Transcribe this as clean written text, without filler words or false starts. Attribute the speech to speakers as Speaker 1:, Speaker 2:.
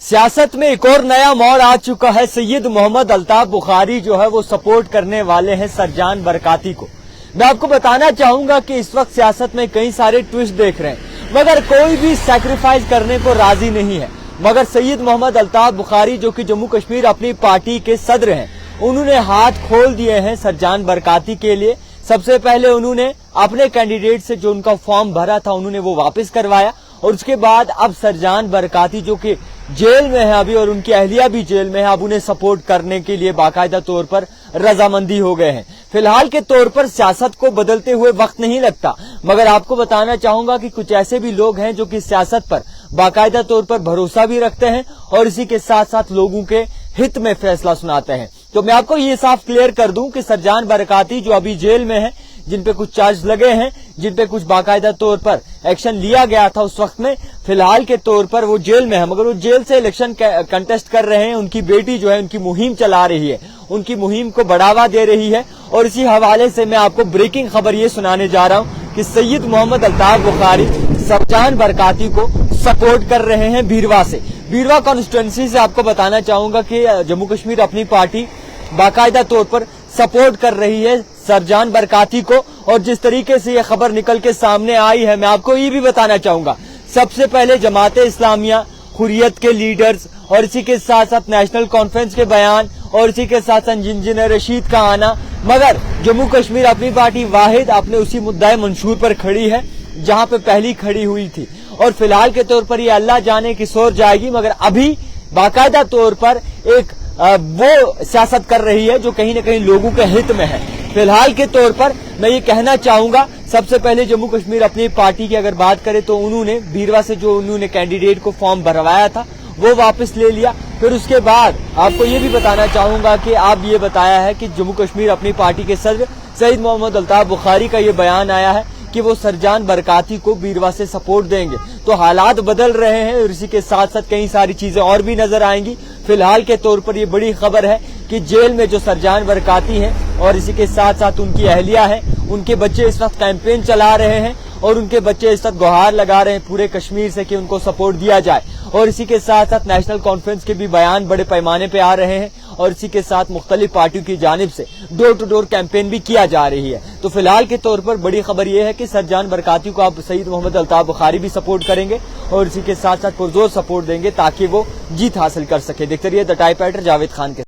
Speaker 1: सियासत में एक और नया मोड़ आ चुका है। सैयद मोहम्मद अल्ताफ बुखारी जो है वो सपोर्ट करने वाले हैं सरजान बरकाती को। मैं आपको बताना चाहूंगा कि इस वक्त सियासत में कई सारे ट्विस्ट देख रहे हैं, मगर कोई भी सैक्रिफाइस करने को राजी नहीं है। मगर सैयद मोहम्मद अल्ताफ बुखारी जो कि जम्मू कश्मीर अपनी पार्टी के सदर हैं, उन्होंने हाथ खोल दिए हैं सरजान बरकाती के लिए। सबसे पहले उन्होंने अपने कैंडिडेट से जो उनका फॉर्म भरा था उन्होंने वो वापस करवाया, और उसके बाद अब सरजान बरकाती जो कि जेल में है अभी और उनकी अहलिया भी जेल में है, अब उन्हें सपोर्ट करने के लिए बाकायदा तौर पर रजामंदी हो गए हैं। फिलहाल के तौर पर सियासत को बदलते हुए वक्त नहीं लगता, मगर आपको बताना चाहूंगा कि कुछ ऐसे भी लोग हैं जो कि सियासत पर बाकायदा तौर पर भरोसा भी रखते हैं और इसी के साथ साथ लोगों के हित में फैसला सुनाते हैं। तो मैं आपको ये साफ क्लियर कर दूं कि सरजान बरकाती जो अभी जेल में है, जिन पे कुछ चार्ज लगे हैं, जिन पे कुछ बाकायदा तौर पर एक्शन लिया गया था उस वक्त में, फिलहाल के तौर पर वो जेल में है, मगर वो जेल से इलेक्शन कंटेस्ट कर रहे हैं। उनकी बेटी जो है उनकी मुहिम चला रही है, उनकी मुहिम को बढ़ावा दे रही है। और इसी हवाले से मैं आपको ब्रेकिंग खबर ये सुनाने जा रहा हूं कि सैयद मोहम्मद अल्ताफ बुखारी सरजान बरकाती को सपोर्ट कर रहे हैं बीरवा से। बीरवा कॉन्स्टिट्यूएंसी से आपको बताना चाहूंगा कि जम्मू कश्मीर अपनी पार्टी बाकायदा तौर पर सपोर्ट कर रही है सरजान बरकाती को। और जिस तरीके से ये खबर निकल के सामने आई है, मैं आपको ये भी बताना चाहूंगा, सबसे पहले जमाते इस्लामिया, हुर्रियत के लीडर्स और इसी के साथ साथ नेशनल कॉन्फ्रेंस के बयान और इसी के साथ साथ इंजीनियर रशीद का आना, मगर जम्मू कश्मीर अपनी पार्टी वाहिद अपने उसी मुद्दाए मंशूर पर खड़ी है जहां पे पहली खड़ी हुई थी। और फिलहाल के तौर पर ये अल्लाह जाने किस ओर जाएगी, मगर अभी बाकायदा तौर पर एक वो सियासत कर रही है जो कहीं न कहीं लोगों के हित में है। फिलहाल के तौर पर मैं ये कहना चाहूंगा, सबसे पहले जम्मू कश्मीर अपनी पार्टी की अगर बात करें तो उन्होंने बीरवा से जो उन्होंने कैंडिडेट को फॉर्म भरवाया था वो वापस ले लिया। फिर उसके बाद आपको ये भी बताना चाहूंगा कि आप ये बताया है कि जम्मू कश्मीर अपनी पार्टी के सदर सैयद मोहम्मद अल्ताफ बुखारी का ये बयान आया है कि वो सरजान बरकाती को बीरवा से सपोर्ट देंगे। तो हालात बदल रहे हैं और इसी के साथ साथ कई सारी चीजें और भी नजर आएंगी। फिलहाल के तौर पर ये बड़ी खबर है कि जेल में जो सरजान बरकाती हैं और इसी के साथ साथ उनकी अहलिया है, उनके बच्चे इस वक्त कैंपेन चला रहे हैं और उनके बच्चे इस वक्त गुहार लगा रहे हैं पूरे कश्मीर से कि उनको सपोर्ट दिया जाए। और इसी के साथ साथ नेशनल कॉन्फ्रेंस के भी बयान बड़े पैमाने पे आ रहे हैं और इसी के साथ मुख्तलिफ पार्टियों की जानिब से डोर टू डोर कैंपेन भी किया जा रही है। तो फिलहाल के तौर पर बड़ी खबर यह है कि सरजान बरकाती को आप सैयद मोहम्मद अल्ताफ बुखारी भी सपोर्ट करेंगे और इसी के साथ साथ पुरजोर सपोर्ट देंगे ताकि वो जीत हासिल कर सके। देखते रहिए the type writer Javed Khan के।